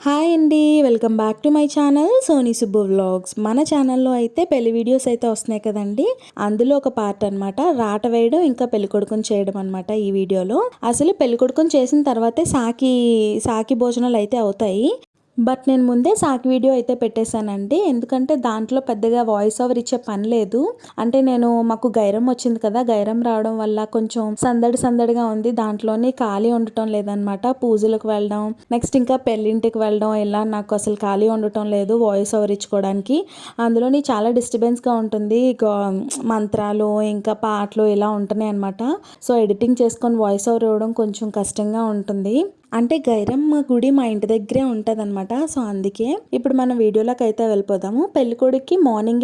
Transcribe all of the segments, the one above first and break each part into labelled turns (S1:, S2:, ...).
S1: Hi అండి, welcome back to my channel Sony Subbu vlogs. మన ఛానల్లో అయితే పెళ్లి వీడియోస్ అయితే వస్తున్నాయి కదండి. అందులో ఒక పార్ట్ అనమాట రాట వేయడం ఇంకా పెళ్ళికొడుకుని చేయడం అనమాట. ఈ వీడియోలో అసలు పెళ్ళికొడుకుని చేసిన తర్వాతే సాకి భోజనాలు అయితే అవుతాయి. బట్ నేను ముందే సాకి వీడియో అయితే పెట్టేశానండి. ఎందుకంటే దాంట్లో పెద్దగా వాయిస్ ఓవర్ ఇచ్చే పని లేదు. అంటే మాకు గైరం వచ్చింది కదా, గైరం రావడం వల్ల కొంచెం సందడిగా ఉంది. దాంట్లోని ఖాళీ ఉండటం లేదనమాట. పూజలకు వెళ్ళడం, నెక్స్ట్ ఇంకా పెళ్ళింటికి వెళ్ళడం, ఇలా నాకు అసలు ఖాళీ ఉండటం లేదు వాయిస్ ఓవర్ ఇచ్చుకోవడానికి. అందులోని చాలా డిస్టర్బెన్స్గా ఉంటుంది. మంత్రాలు ఇంకా పాటలు ఇలా ఉంటున్నాయి అనమాట. సో ఎడిటింగ్ చేసుకొని వాయిస్ ఓవర్ ఇవ్వడం కొంచెం కష్టంగా ఉంటుంది. అంటే గైరమ్మ గుడి మా ఇంటి దగ్గరే ఉంటుంది అనమాట. సో అందుకే ఇప్పుడు మనం వీడియోలోకి అయితే వెళ్ళిపోదాము. పెళ్ళికొడికి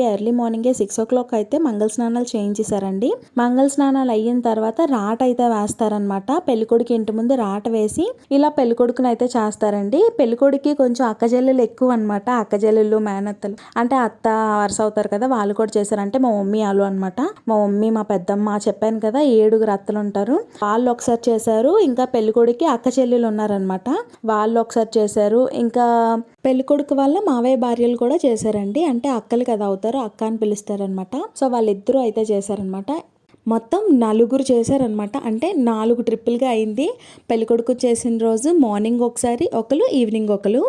S1: ఎర్లీ మార్నింగే 6 o'clock అయితే మంగళ స్నానాలు చేయించేశారండి. మంగళ స్నానాలు అయిన తర్వాత రాట అయితే వేస్తారనమాట. పెళ్ళికొడికి ఇంటి ముందు రాట వేసి ఇలా పెళ్ళికొడుకుని అయితే చేస్తారండి. పెళ్ళికొడికి కొంచెం అక్కజెల్లెలు ఎక్కువ అనమాట. అక్కజెల్లెలు మేనత్తలు అంటే అత్త వరుస అవుతారు కదా, వాళ్ళు కూడా చేశారంటే మా మమ్మీ వాళ్ళు అనమాట. మా మమ్మీ, మా పెద్దమ్మ, చెప్పాను కదా 7 అత్తలు ఉంటారు, వాళ్ళు ఒకసారి చేశారు. ఇంకా పెళ్ళికొడికి అక్క చెల్లెలు ఉన్నారనమాట, వాళ్ళు ఒకసారి చేశారు. ఇంకా పెళ్ళికొడుకు వాళ్ళ మావయ్య భార్యలు కూడా చేశారండి. అంటే అక్కలు కదా అవుతారు, అక్క అని పిలుస్తారనమాట. సో వాళ్ళిద్దరూ అయితే చేశారనమాట. మొత్తం 4 చేశారనమాట. అంటే 4 ట్రిప్పులుగా అయింది. పెళ్ళికొడుకు చేసిన రోజు మార్నింగ్ ఒకసారి ఒకరు, ఈవినింగ్ ఒకరు.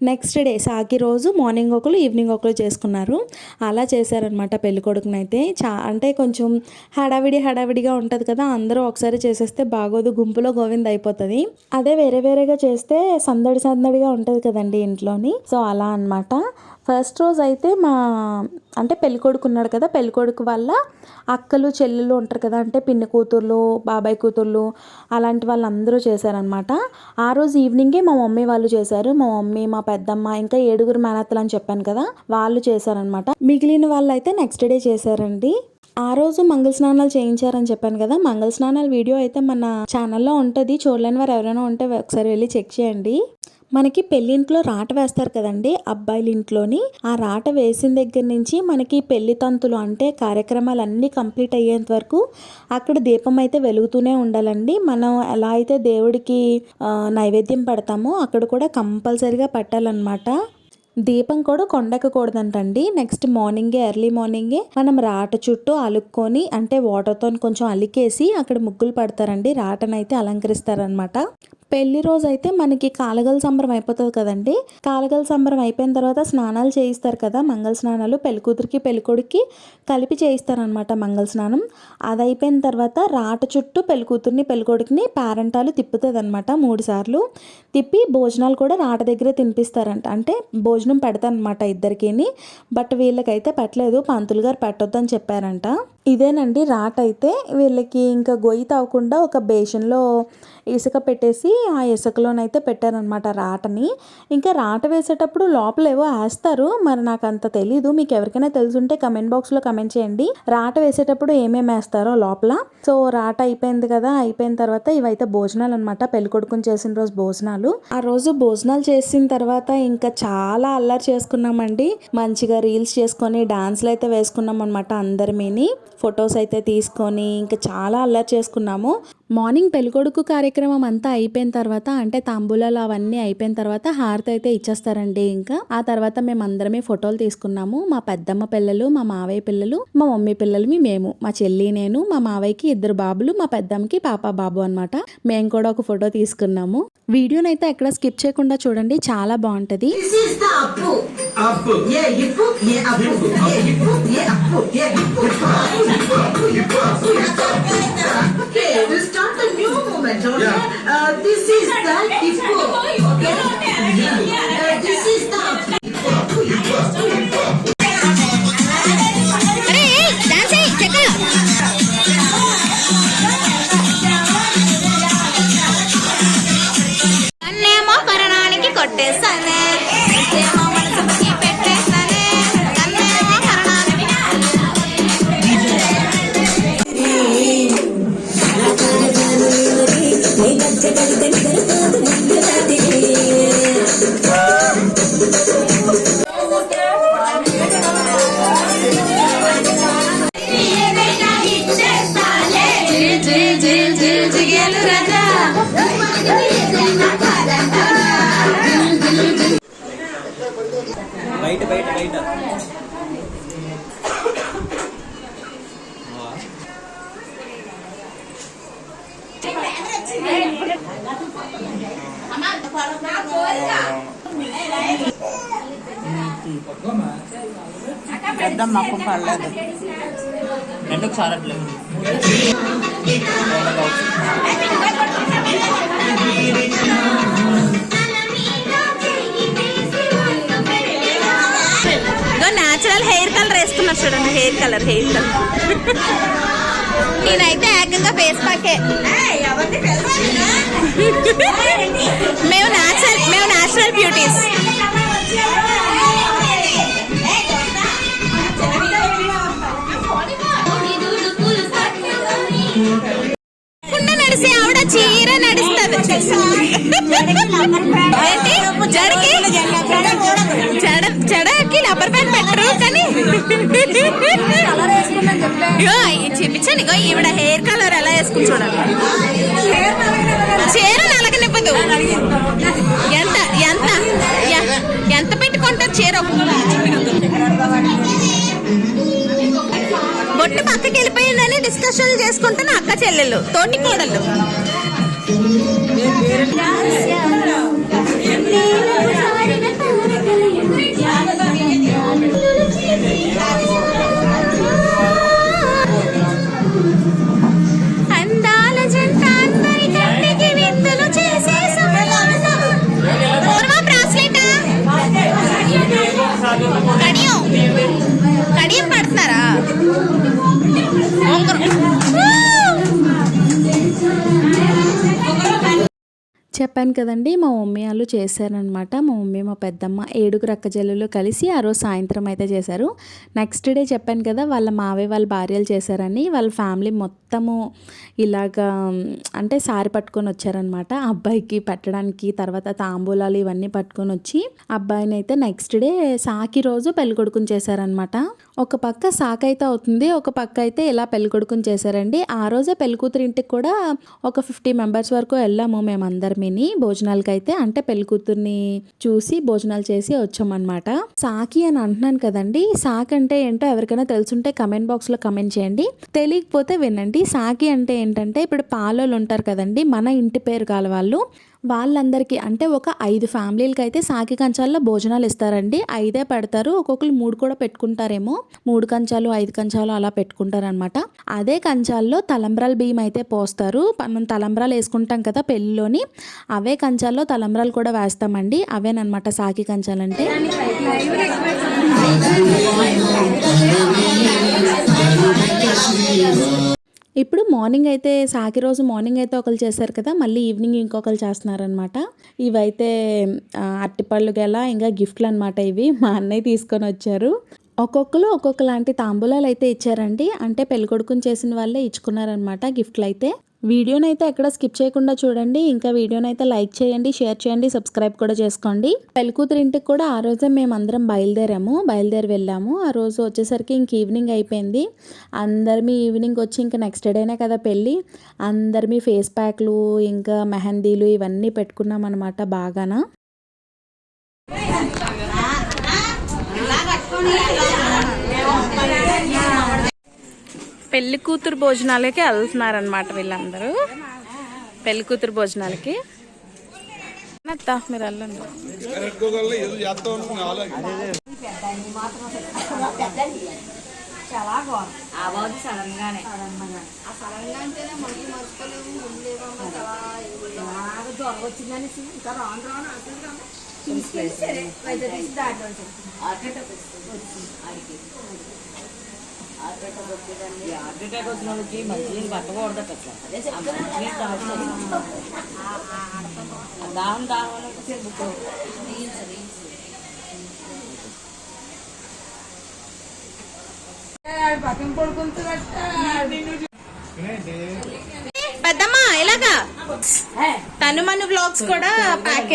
S1: నెక్స్ట్ డే సాకి రోజు మార్నింగ్ ఒకరు, ఈవినింగ్ ఒకరు చేసుకున్నారు. అలా చేశారనమాట పెళ్ళికొడుకుని అయితే. అంటే కొంచెం హడావిడిగా ఉంటుంది కదా, అందరూ ఒకసారి చేసేస్తే బాగోదు, గుంపులో గోవింద అయిపోతుంది. అదే వేరేగా చేస్తే సందడిగా ఉంటుంది కదండి ఇంట్లోని. సో అలా అనమాట. ఫస్ట్ రోజు అయితే అంటే పెళ్ళికొడుకు ఉన్నాడు కదా, పెళ్ళికొడుకు వల్ల అక్కలు చెల్లెలు ఉంటారు కదా, అంటే పిన్ని కూతుర్లు, బాబాయ్ కూతుర్లు, అలాంటి వాళ్ళందరూ చేశారనమాట. ఆ రోజు ఈవినింగే మా మమ్మీ వాళ్ళు చేశారు. మా మమ్మీ, మా పెద్దమ్మ, ఇంకా 7 మేనత్తలు అని చెప్పాను కదా, వాళ్ళు చేశారనమాట. మిగిలిన వాళ్ళు అయితే నెక్స్ట్ డే చేశారండి. ఆ రోజు మంగళ స్నానాలు చేయించారని చెప్పాను కదా, మంగళ స్నానాల వీడియో అయితే మన ఛానల్లో ఉంటుంది. చూడలేని వారు ఎవరైనా ఉంటే ఒకసారి వెళ్ళి చెక్ చేయండి. మనకి పెళ్ళింట్లో రాట వేస్తారు కదండి అబ్బాయిల ఇంట్లోని. ఆ రాట వేసిన దగ్గర నుంచి మనకి పెళ్లి తంతులు అంటే కార్యక్రమాలు అన్నీ కంప్లీట్ అయ్యేంత వరకు అక్కడ దీపం అయితే వెలుగుతూనే ఉండాలండి. మనం ఎలా అయితే దేవుడికి నైవేద్యం పెడతామో అక్కడ కూడా కంపల్సరీగా పెట్టాలన్నమాట. దీపం కూడా కొండెక్కకూడదంటండి. నెక్స్ట్ ఎర్లీ మార్నింగే మనం రాట చుట్టూ అలుక్కొని, అంటే వాటర్తో కొంచెం అలికేసి అక్కడ ముగ్గులు పడతారండి, రాటనైతే అలంకరిస్తారనమాట. పెళ్లి రోజు అయితే మనకి కాలగల సంబరం అయిపోతుంది కదండి. కాలగల సంబరం అయిపోయిన తర్వాత స్నానాలు చేయిస్తారు కదా, మంగళ స్నానాలు పెళ్ళికూతురికి పెళ్ళికొడికి కలిపి చేయిస్తారనమాట మంగళ స్నానం. అది అయిపోయిన తర్వాత రాట చుట్టూ పెళ్ళికూతురిని పెళ్ళికొడికిని పేరెంటాలు తిప్పుతుంది అనమాట 3 సార్లు తిప్పి భోజనాలు కూడా రాట దగ్గరే తినిపిస్తారంట. అంటే భోజనం పెడతానమాట ఇద్దరికిని. బట్ వీళ్ళకైతే పెట్టలేదు, పంతులు గారు పెట్టొద్దని చెప్పారంట. ఇదేనండి రాట అయితే. వీళ్ళకి ఇంకా గొయ్యి తవ్వకుండా ఒక బేషన్లో ఇసుక పెట్టేసి ఆ ఇసుకలోనైతే పెట్టారనమాట రాటని. ఇంకా రాట వేసేటప్పుడు లోపల ఏవో వేస్తారు, మరి నాకు అంత తెలీదు. మీకు ఎవరికైనా తెలుసుంటే కమెంట్ బాక్స్లో కమెంట్ చేయండి, రాట వేసేటప్పుడు ఏమేమి వేస్తారో లోపల. సో రాట అయిపోయింది కదా, అయిపోయిన తర్వాత ఇవైతే భోజనాలు అనమాట, పెళ్ళికొడుకుని చేసిన రోజు భోజనాలు. ఆ రోజు భోజనాలు చేసిన తర్వాత ఇంకా చాలా అల్లరి చేసుకున్నామండి. మంచిగా రీల్స్ చేసుకొని డాన్స్లు అయితే వేసుకున్నాం అనమాట. అందరిమీని ఫొటోస్ అయితే తీసుకొని ఇంకా చాలా అల్లరి చేసుకున్నాము. మార్నింగ్ పెళ్ళికొడుకు కార్యక్రమం అంతా అయిపోయిన తర్వాత, అంటే తాంబూలాలు అవన్నీ అయిపోయిన తర్వాత హారతి అయితే ఇచ్చేస్తారండి. ఇంకా ఆ తర్వాత మేము అందరమే ఫోటోలు తీసుకున్నాము. మా పెద్దమ్మ పిల్లలు, మా మావయ్య పిల్లలు, మా మమ్మీ పిల్లలు, మేము, మా చెల్లి, నేను, మా మావయ్యకి 2 బాబులు, మా పెద్దమ్మకి పాప బాబు అనమాట. మేము కూడా ఒక ఫోటో తీసుకున్నాము. వీడియోనైతే ఎక్కడ స్కిప్ చేయకుండా చూడండి, చాలా బాగుంటది.
S2: Start a new moment, okay? This is the hippo, okay? This is the
S3: అన్నేమో కరణానికి కొట్టేసానే,
S4: బయట బయట బయట
S5: పెద్ద మాకు పడలేదు
S4: ఎందుకు సారట్లేదు
S3: న్యాచురల్ హెయిర్ కలర్ వేసుకున్నారు చూడండి. హెయిర్ కలర్ నేనైతే ఏకంగా ఫేస్ ప్యాకే. మేము న్యాచురల్ బ్యూటీస్. నడిసి ఆవిడ చీర నడుస్తుంది. జడకి రబ్బర్ బ్యాండ్ పెట్టరు కానీ చూపించాను. ఇగో ఈవిడ హెయిర్ కలర్ ఎలా వేసుకుని చూడాలి. చీర నలగనివ్వదు. ఎంత ఎంత ఎంత పెట్టుకుంటారు చీర? బొట్టు పక్కకి వెళ్ళిపోయిందని డిస్కషన్ చేసుకుంటున్న అక్క చెల్లెళ్ళు, తోటి కోడళ్ళు. అందాల జంట అందరి కంటికి విందులు చేసే కడియం పడుతున్నారా?
S1: చెప్పాను కదండి, మా మమ్మీ వాళ్ళు చేశారనమాట. మా మమ్మీ మా పెద్దమ్మ 7 అక్కజల్లులు కలిసి ఆ రోజు సాయంత్రం అయితే చేశారు. నెక్స్ట్ డే చెప్పాను కదా వాళ్ళ మావయ్య వాళ్ళ భార్యలు చేశారని. వాళ్ళ ఫ్యామిలీ మొత్తము ఇలాగా అంటే సారి పట్టుకొని వచ్చారనమాట అబ్బాయికి పెట్టడానికి. తర్వాత తాంబూలాలు ఇవన్నీ పట్టుకొని వచ్చి అబ్బాయిని అయితే నెక్స్ట్ డే సాకి రోజు పెళ్ళికొడుకుని చేశారనమాట. ఒక పక్క సాక్ అయితే అవుతుంది, ఒక పక్క అయితే ఇలా పెళ్ళికొడుకుని చేశారండి. ఆ రోజే పెళ్ళికూతురు ఇంటికి కూడా ఒక 50 మెంబర్స్ వరకు వెళ్ళాము మేమందరం భోజనాలకి అయితే. అంటే పెళ్ళికూతుర్ని చూసి భోజనాలు చేసి వచ్చామన్నమాట. సాకి అని అంటున్నాను కదండి, సాక్ అంటే ఏంటో ఎవరికైనా తెలుసుంటే కమెంట్ బాక్స్ లో కమెంట్ చేయండి, తెలియకపోతే వినండి. సాకి అంటే ఏంటంటే ఇప్పుడు పాలోళ్ళు ఉంటారు కదండి, మన ఇంటి పేరు కాల వాళ్ళందరికీ అంటే ఒక 5 ఫ్యామిలీలకి అయితే సాకి కంచాల్లో భోజనాలు ఇస్తారండి. 5 పెడతారు, ఒక్కొక్కరు 3 కూడా పెట్టుకుంటారేమో. 3 కంచాలు 5 కంచాలు అలా పెట్టుకుంటారనమాట. అదే కంచాల్లో తలంబ్రాల బియ్యం అయితే పోస్తారు. మనం తలంబ్రాలు వేసుకుంటాం కదా పెళ్ళిలోని, అవే కంచాల్లో తలంబ్రాలు కూడా వేస్తామండి. అవేనమాట సాకి కంచాలంటే. ఇప్పుడు మార్నింగ్ అయితే సాకి రోజు మార్నింగ్ అయితే ఒకరు చేశారు కదా, మళ్ళీ ఈవినింగ్ ఇంకొకరు చేస్తున్నారనమాట. ఇవైతే అట్టిపళ్ళు గల ఇంకా గిఫ్ట్లు అనమాట. ఇవి మా అన్నయ్య తీసుకొని వచ్చారు. ఒక్కొక్కరు ఒక్కొక్క లాంటి తాంబూలాలు అయితే ఇచ్చారండి. అంటే పెళ్ళికొడుకుని చేసిన వాళ్ళే ఇచ్చుకున్నారనమాట గిఫ్ట్లు అయితే. వీడియోనైతే ఎక్కడ స్కిప్ చేయకుండా చూడండి. ఇంకా వీడియోనైతే లైక్ చేయండి, షేర్ చేయండి, సబ్స్క్రైబ్ కూడా చేసుకోండి. పెళ్ళికూతురు ఇంటికి కూడా ఆ రోజే మేమందరం బయలుదేరి వెళ్ళాము. ఆ రోజు వచ్చేసరికి ఇంక ఈవినింగ్ అయిపోయింది. అందరిమీ ఈవినింగ్ వచ్చి ఇంకా నెక్స్ట్ డేనే కదా పెళ్ళి. అందరిమీ ఫేస్ ప్యాక్లు ఇంకా మెహందీలు ఇవన్నీ పెట్టుకున్నాం అనమాట బాగానా.
S3: పెళ్లి కూతురు భోజనాలకి వెళ్తున్నారనమాట వీళ్ళందరూ. పెళ్లి కూతురు భోజనాలకి మీరు వెళ్ళండి.
S5: అటాక్ వచ్చిన వాళ్ళకి మంచి పట్టకూడదట. దాహం పక్కన
S3: పెద్దమ్మా ఇలాగా తనుమను వ్లాగ్స్ కూడా ప్యాక్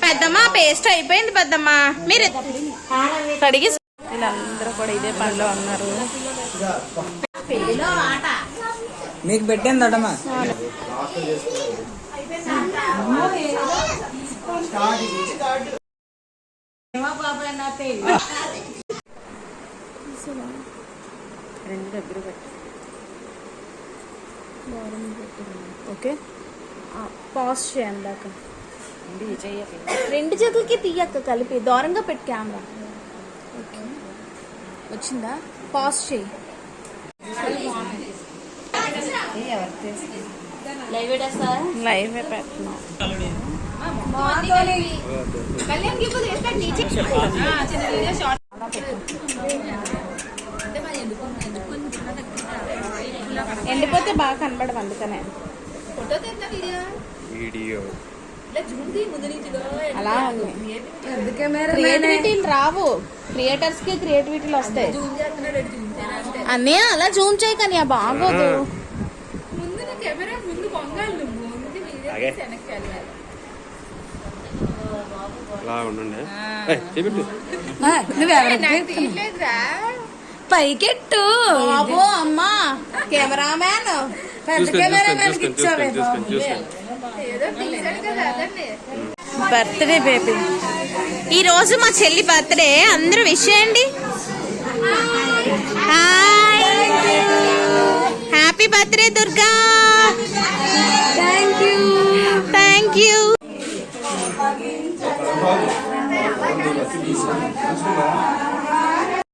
S3: పెద్దమ్మా పేస్ట్ అయిపోయింది పెద్దమ్మా. మీరు కడిగి వీళ్ళందరూ కూడా ఇదే పనిలో ఉన్నారు.
S4: మీకు పెట్టిందమ్మా
S3: రెండు దగ్గర పెట్టి ఓకే పాజ్ చేయండి దాకా రెండు చేతులకి తీయక్క కలిపి దూరంగా పెట్టి కెమెరా ఓకే వచ్చిందా పాజ్ చేయి లైవ్ పెడుతున్నాం ఎండిపోతే బాగా కనబడవు అందుకనే అలా క్రియేటివిటీలు రావు క్రియేటర్స్ కి క్రియేటివిటీలు వస్తాయి అన్నీ అలా జూమ్ చేయి కానీ బాగోదు పైకెట్టు బాబో అమ్మా కెమెరామ్యాన్ బర్త్డే బేబీ ఈ రోజు మా చెల్లి బర్త్డే అందరూ విష్ చేయండి హ్యాపీ బర్త్డే దుర్గా